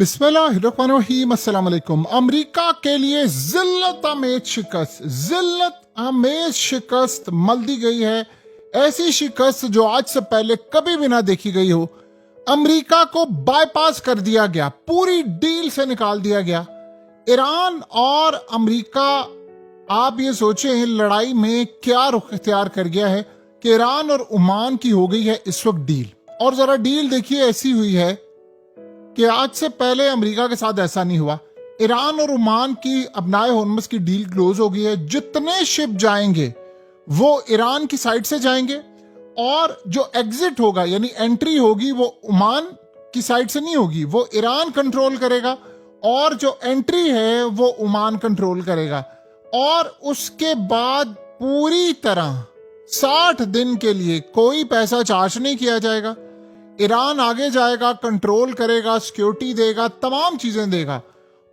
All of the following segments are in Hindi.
बिस्मिल्लाहिर्रहमानिर्रहीम। अस्सलाम वालेकुम। अमेरिका के लिए जिल्लत आमेज शिकस्त मल दी गई है। ऐसी शिकस्त जो आज से पहले कभी भी ना देखी गई हो। अमेरिका को बाईपास कर दिया गया, पूरी डील से निकाल दिया गया। ईरान और अमेरिका, आप ये सोचें लड़ाई में क्या रुख इख्तियार कर गया है कि ईरान और ओमान की हो गई है इस वक्त डील। और जरा डील देखिए, ऐसी हुई है कि आज से पहले अमेरिका के साथ ऐसा नहीं हुआ। ईरान और ओमान की अपनाए होर्मुज की डील क्लोज हो गई है। जितने शिप जाएंगे वो ईरान की साइड से जाएंगे और जो एग्जिट होगा यानी एंट्री होगी वो ओमान की साइड से नहीं होगी, वो ईरान कंट्रोल करेगा और जो एंट्री है वो ओमान कंट्रोल करेगा। और उसके बाद पूरी तरह 60 दिन के लिए कोई पैसा चार्ज नहीं किया जाएगा। ईरान आगे जाएगा, कंट्रोल करेगा, सिक्योरिटी देगा, तमाम चीजें देगा।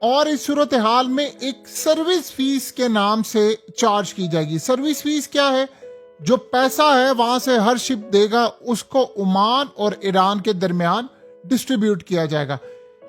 और इस सूरत हाल में एक सर्विस फीस के नाम से चार्ज की जाएगी। सर्विस फीस क्या है? जो पैसा है वहां से हर शिप देगा, उसको ओमान और ईरान के दरमियान डिस्ट्रीब्यूट किया जाएगा।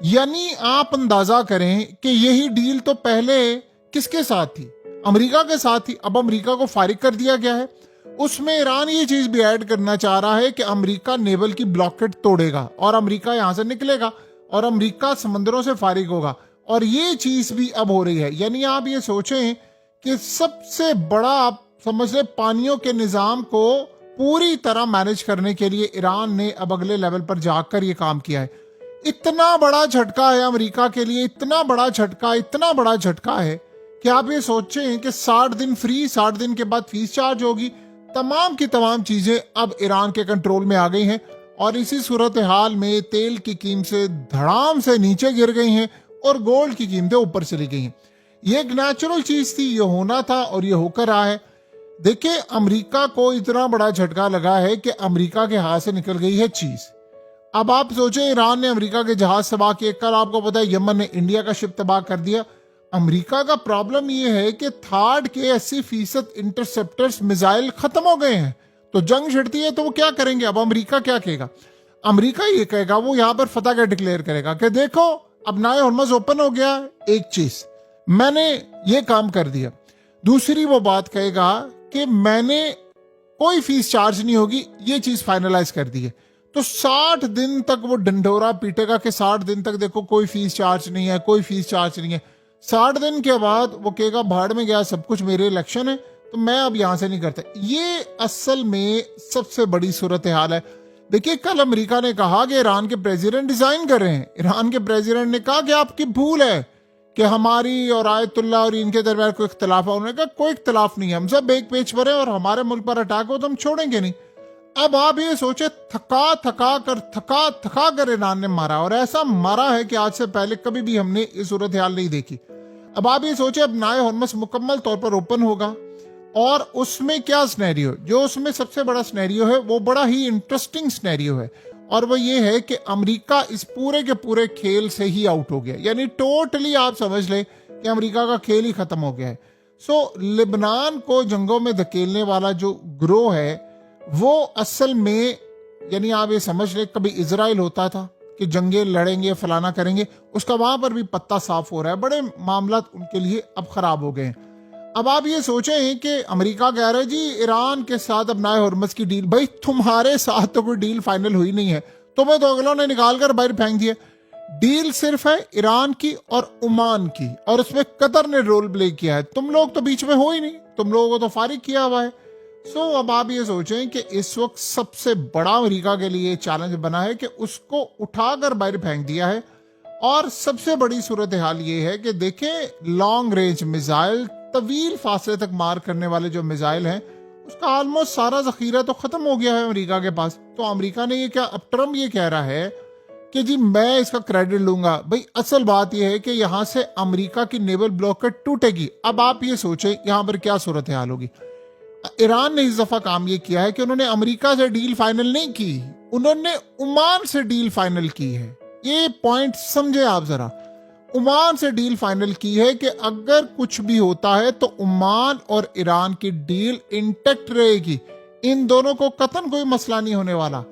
यानी आप अंदाजा करें कि यही डील तो पहले किसके साथ थी? अमेरिका के साथ थी। अब अमेरिका को फारिग कर दिया गया है। उसमें ईरान ये चीज भी ऐड करना चाह रहा है कि अमेरिका नेवल की ब्लॉकेट तोड़ेगा और अमेरिका यहां से निकलेगा और अमेरिका समंदरों से फारिग होगा। और ये चीज भी अब हो रही है। यानी आप ये सोचें कि सबसे बड़ा, आप समझ लें, पानियों के निजाम को पूरी तरह मैनेज करने के लिए ईरान ने अब अगले लेवल पर जाकर ये काम किया है। इतना बड़ा झटका है अमेरिका के लिए, इतना बड़ा झटका है कि आप ये सोचें कि 60 दिन फ्री, 60 दिन के बाद फीस चार्ज होगी। तमाम की तमाम चीजें अब ईरान के कंट्रोल में आ गई हैं और इसी सूरत हाल में तेल की कीमतें धड़ाम से नीचे गिर गई हैं और गोल्ड की कीमतें ऊपर चली गई हैं। ये एक नेचुरल चीज थी, ये होना था और ये होकर रहा है। देखिए, अमेरिका को इतना बड़ा झटका लगा है कि अमेरिका के हाथ से निकल गई है चीज। अब आप सोचें, ईरान ने अमेरिका के जहाज तबाह किए। कल आपको पता है यमन ने इंडिया का शिप तबाह कर दिया। अमेरिका का प्रॉब्लम यह है कि थार्ड के 80% इंटरसेप्टर्स मिसाइल खत्म हो गए हैं। तो जंग छिड़ती है तो वो क्या करेंगे? अब अमेरिका क्या कहेगा? अमेरिका ये कहेगा, वो यहां पर फतह का डिक्लेयर करेगा कि देखो अब नया हॉर्मज़ ओपन हो गया। एक चीज, मैंने ये काम कर दिया। दूसरी वो बात कहेगा कि मैंने कोई फीस चार्ज नहीं होगी, ये चीज फाइनलाइज कर दी है। तो 60 दिन तक वो डंडोरा पीटेगा कि 60 दिन तक देखो कोई फीस चार्ज नहीं है, कोई फीस चार्ज नहीं है। 60 दिन के बाद वो कहेगा भाड़ में गया सब कुछ, मेरे इलेक्शन है तो मैं अब यहां से नहीं करता। ये असल में सबसे बड़ी सूरत हाल है। देखिए, कल अमेरिका ने कहा कि ईरान के प्रेसिडेंट डिजाइन कर रहे हैं। ईरान के प्रेसिडेंट ने कहा कि आपकी भूल है कि हमारी और आयतुल्लाह और इनके दरमियान कोई इख्तलाफ है। उन्होंने कहा कोई इख्तलाफ नहीं है, हम सब एक पेज पर है और हमारे मुल्क पर अटैक हो तो हम छोड़ेंगे नहीं। अब आप ये सोचे, थका कर ईरान ने मारा और ऐसा मारा है कि आज से पहले कभी भी हमने इस सूरत हाल नहीं देखी। अब आप ये सोचे, अब नया हॉर्मज़ मुकम्मल तौर पर ओपन होगा और उसमें क्या स्नैरियो, जो उसमें सबसे बड़ा स्नैरियो है वो बड़ा ही इंटरेस्टिंग स्नैरियो है और वो ये है कि अमेरिका इस पूरे के पूरे खेल से ही आउट हो गया। यानी टोटली आप समझ लें कि अमेरिका का खेल ही खत्म हो गया है। सो लेबनान को जंगों में धकेलने वाला जो ग्रोह है वो असल में, यानी आप ये समझ लें, कभी इजराइल होता था कि जंगे लड़ेंगे, फलाना करेंगे, उसका वहां पर भी पत्ता साफ हो रहा है। बड़े मामला उनके लिए अब खराब हो गए हैं। अब आप ये सोचें कि अमेरिका कह रहे जी ईरान के साथ अब नए हॉर्मज़ की डील, भाई तुम्हारे साथ तो कोई डील फाइनल हुई नहीं है, तुम्हें तो अगलों ने निकाल कर बाहर फेंक दिया। डील सिर्फ है ईरान की और ओमान की और उसमें कतर ने रोल प्ले किया है। तुम लोग तो बीच में हो ही नहीं, तुम लोगों को तो फारिग किया हुआ है। अब आप ये सोचें कि इस वक्त सबसे बड़ा अमेरिका के लिए चैलेंज बना है कि उसको उठाकर बाहर फेंक दिया है। और सबसे बड़ी सूरत हाल ये है कि देखें, लॉन्ग रेंज मिसाइल, तवील फासले तक मार करने वाले जो मिसाइल हैं, उसका ऑलमोस्ट सारा जखीरा तो खत्म हो गया है अमेरिका के पास। तो अमेरिका ने ये क्या, अब ट्रम्प ये कह रहा है कि जी मैं इसका क्रेडिट लूंगा। भाई असल बात यह है कि यहां से अमेरिका की नेवल ब्लॉकेट टूटेगी। अब आप ये सोचें यहां पर क्या सूरत हाल होगी। ईरान ने इस दफा काम ये किया है कि उन्होंने अमेरिका से डील फाइनल नहीं की, उन्होंने ओमान से डील फाइनल की है। ये पॉइंट समझे आप जरा। ओमान से डील फाइनल की है कि अगर कुछ भी होता है तो ओमान और ईरान की डील इंटैक्ट रहेगी, इन दोनों को कतन कोई मसला नहीं होने वाला।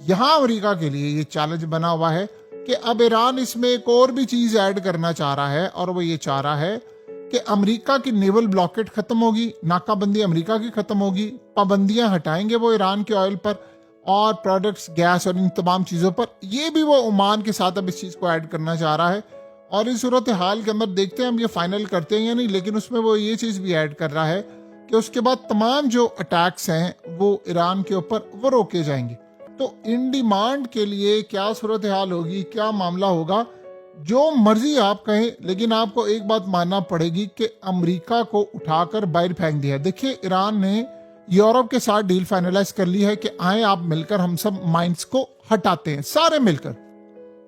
यहां अमेरिका के लिए ये चैलेंज बना हुआ है कि अब ईरान इसमें एक और भी चीज ऐड करना चाह रहा है, और वो ये चाह रहा है कि अमेरिका की नेवल ब्लॉकेट खत्म होगी, नाकाबंदी अमेरिका की खत्म होगी, पाबंदियां हटाएंगे वो ईरान के ऑयल पर और प्रोडक्ट्स, गैस और इन तमाम चीज़ों पर। ये भी वो ओमान के साथ अब इस चीज़ को ऐड करना चाह रहा है, और इस सूरत हाल के अंदर देखते हैं हम ये फाइनल करते हैं या नहीं, लेकिन उसमें वो ये चीज़ भी ऐड कर रहा है कि उसके बाद तमाम जो अटैक्स हैं वो ईरान के ऊपर वो रोके जाएंगे। तो इन डिमांड के लिए क्या सूरत हाल होगी, क्या मामला होगा, जो मर्जी आप कहें, लेकिन आपको एक बात मानना पड़ेगी कि अमेरिका को उठाकर बाहर फेंक दिया। देखिए, ईरान ने यूरोप के साथ डील फाइनलाइज कर ली है कि आए आप मिलकर हम सब माइंस को हटाते हैं, सारे मिलकर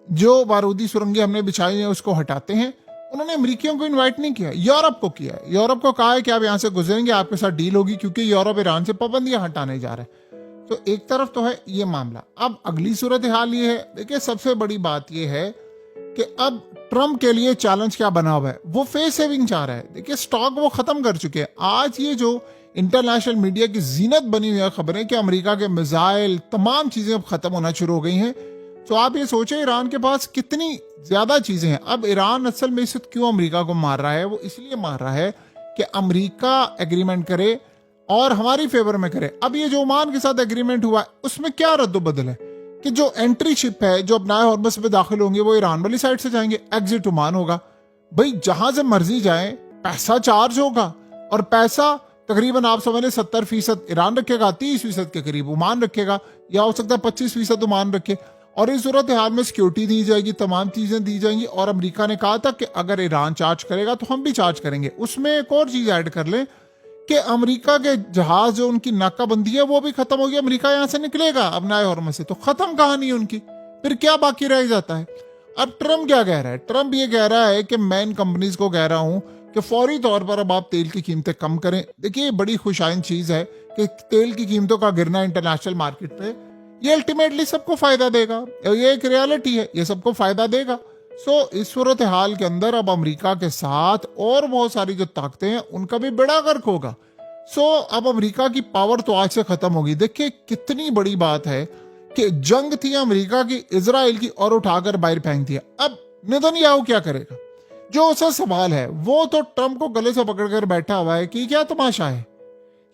जो बारूदी सुरंगें हमने बिछाई हैं उसको हटाते हैं। उन्होंने अमेरिकियों को इनवाइट नहीं किया, यूरोप को किया है। यूरोप को कहा है कि आप यहाँ से गुजरेंगे, आपके साथ डील होगी, क्योंकि यूरोप ईरान से पाबंदियां हटाने जा रहा है। तो एक तरफ तो है ये मामला। अब अगली सूरत हाल ये है, देखिए सबसे बड़ी बात ये है कि अब ट्रम्प के लिए चैलेंज क्या बना हुआ है, वो फेस सेविंग चाह रहा है। देखिए स्टॉक वो खत्म कर चुके हैं। आज ये जो इंटरनेशनल मीडिया की जीनत बनी हुई है खबरें कि अमेरिका के मिसाइल तमाम चीजें अब खत्म होना शुरू हो गई हैं, तो आप ये सोचें ईरान के पास कितनी ज्यादा चीजें हैं। अब ईरान असल में इस वक्त क्यों अमेरिका को मार रहा है, वो इसलिए मार रहा है कि अमेरिका एग्रीमेंट करे और हमारी फेवर में करे। अब ये जो ओमान के साथ एग्रीमेंट हुआ है उसमें क्या रद्दोबदल है कि जो एंट्री शिप है जो अपना हॉर्मस में दाखिल होंगे वो ईरान वाली साइड से जाएंगे, एग्जिट ओमान होगा। भाई जहां से मर्जी जाए पैसा चार्ज होगा, और पैसा तकरीबन आप समझ लें 70% ईरान रखेगा, 30% के करीब ओमान रखेगा, या हो सकता है 25% ओमान रखे। और इस सूरत हाल में सिक्योरिटी दी जाएगी, तमाम चीजें दी जाएंगी। और अमेरिका ने कहा था कि अगर ईरान चार्ज करेगा तो हम भी चार्ज करेंगे। उसमें एक और चीज ऐड कर लें कि अमेरिका के जहाज जो उनकी नाकाबंदी है वो भी खत्म होगी, अमेरिका यहां से निकलेगा अब नए हॉर्मस से, तो खत्म कहानी उनकी, फिर क्या बाकी रह जाता है। अब ट्रम्प क्या कह रहा है, ट्रम्प ये कह रहा है कि मैं इन कंपनीज को कह रहा हूं कि फौरी तौर पर अब आप तेल की कीमतें कम करें। देखिए बड़ी खुशाइन चीज है कि तेल की कीमतों का गिरना इंटरनेशनल मार्केट पे, ये अल्टीमेटली सबको फायदा देगा, ये एक रियलिटी है, ये सबको फायदा देगा। इस सूरत हाल के अंदर अब अमेरिका के साथ और बहुत सारी जो ताकतें हैं उनका भी बेड़ा गर्क होगा। अब अमेरिका की पावर तो आज से खत्म होगी। देखिए कितनी बड़ी बात है कि जंग थी अमेरिका की इजराइल की और उठाकर बाहर फेंक दिया। अब नेतन्याहू क्या करेगा, जो उसका सवाल है। वो तो ट्रम्प को गले से पकड़कर बैठा हुआ है कि क्या तमाशा है,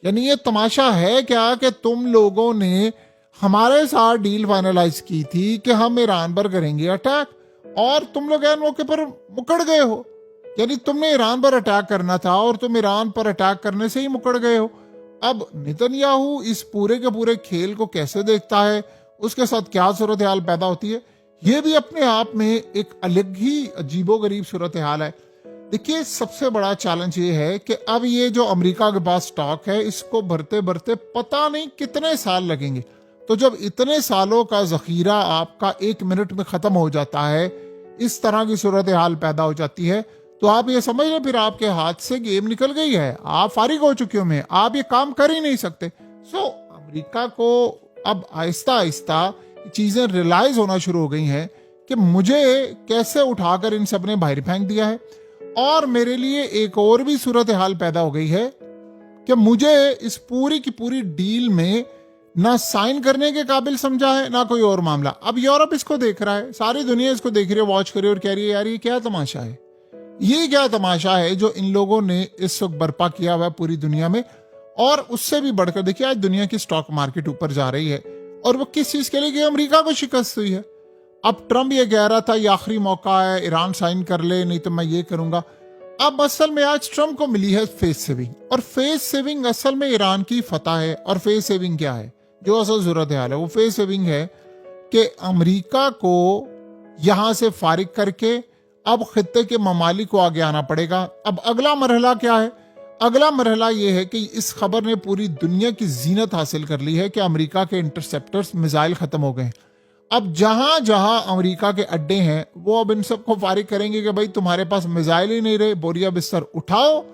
यानी ये तमाशा है क्या कि तुम लोगों ने हमारे साथ डील फाइनलाइज की थी कि हम ईरान पर करेंगे अटैक, और तुम लोग ऐन मौके पर मुकड़ गए हो। यानी तुमने ईरान पर अटैक करना था और तुम ईरान पर अटैक करने से ही मुकड़ गए हो। अब नेतन्याहू इस पूरे के पूरे खेल को कैसे देखता है, उसके साथ क्या सूरत हाल पैदा होती है, ये भी अपने आप में एक अलग ही अजीबोगरीब सूरत हाल है। देखिए सबसे बड़ा चैलेंज ये है कि अब ये जो अमेरिका के पास स्टॉक है इसको भरते भरते पता नहीं कितने साल लगेंगे। तो जब इतने सालों का जखीरा आपका 1 मिनट में खत्म हो जाता है, इस तरह की सूरत हाल पैदा हो जाती है, तो आप ये समझ लें फिर आपके हाथ से गेम निकल गई है, आप फारिग हो चुके हो, आप ये काम कर ही नहीं सकते। अमेरिका को अब आहिस्ता आहिस्ता चीजें रियलाइज होना शुरू हो गई हैं कि मुझे कैसे उठाकर इन सब ने बाहर फेंक दिया है। और मेरे लिए एक और भी सूरत हाल पैदा हो गई है कि मुझे इस पूरी की पूरी डील में ना साइन करने के काबिल समझा है ना कोई और मामला। अब यूरोप इसको देख रहा है, सारी दुनिया इसको देख रही है, वॉच कर रही है और कह रही है यार ये क्या तमाशा है, ये क्या तमाशा है जो इन लोगों ने इस वक्त बर्पा किया हुआ है पूरी दुनिया में। और उससे भी बढ़कर देखिए आज दुनिया की स्टॉक मार्केट ऊपर जा रही है, और वो किस चीज के लिए कि अमेरिका को शिकस्त हुई है। अब ट्रम्प ये कह रहा था ये आखिरी मौका है, ईरान साइन कर ले नहीं तो मैं ये करूंगा। अब असल में आज ट्रम्प को मिली है फेस सेविंग, और फेस सेविंग असल में ईरान की फतह है। और फेस सेविंग क्या है, जो असल सूरत हाल है वो फेस सेविंग है कि अमेरिका को यहां से फारिग करके अब खित्ते के ममालिक को आगे आना पड़ेगा। अब अगला मरहला क्या है, अगला मरहला ये है कि इस खबर ने पूरी दुनिया की जीनत हासिल कर ली है कि अमेरिका के इंटरसेप्टर्स मिसाइल खत्म हो गए। अब जहां जहां अमेरिका के अड्डे हैं वो अब इन सबको फारिग करेंगे कि भाई तुम्हारे पास मिसाइल ही नहीं रहे, बोरिया बिस्तर उठाओ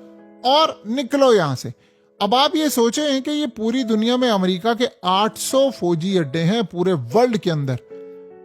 और निकलो यहां से। अब आप ये सोचें कि ये पूरी दुनिया में अमेरिका के 800 फौजी अड्डे हैं पूरे वर्ल्ड के अंदर,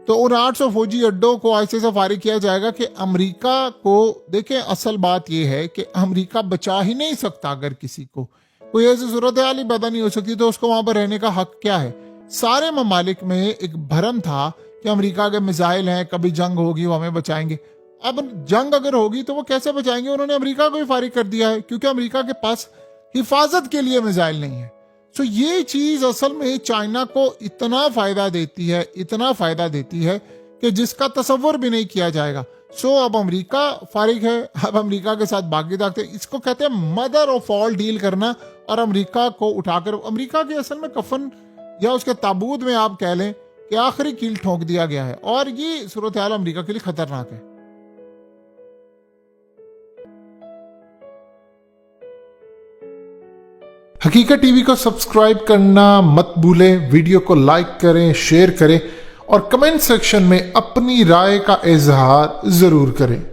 तो उन 800 फौजी अड्डों को ऐसे से फारिग किया जाएगा कि अमेरिका को, देखें असल बात यह है कि अमेरिका बचा ही नहीं सकता। अगर किसी को कोई ऐसी सूरत हाल ही पैदा नहीं हो सकती तो उसको वहां पर रहने का हक क्या है। सारे ममालिक में एक भरम था कि अमेरिका के मिसाइल हैं, कभी जंग होगी वो हमें बचाएंगे। अब जंग अगर होगी तो वो कैसे बचाएंगे? उन्होंने अमेरिका को ही फारिग कर दिया है, क्योंकि अमेरिका के पास हिफाजत के लिए मिसाइल नहीं है। तो ये चीज असल में चाइना को इतना फायदा देती है, इतना फायदा देती है कि जिसका तसव्वुर भी नहीं किया जाएगा। सो अब अमेरिका फारिग है, अब अमेरिका के साथ बाकी ताकतें, इसको कहते हैं मदर ऑफ ऑल डील करना, और अमेरिका को उठाकर अमेरिका के असल में कफन या उसके ताबूत में आप कह लें कि आखिरी कील ठोक दिया गया है, और ये सूरत हाल अमेरिका के लिए खतरनाक है। हकीकत टीवी को सब्सक्राइब करना मत भूलें, वीडियो को लाइक करें, शेयर करें और कमेंट सेक्शन में अपनी राय का इजहार जरूर करें।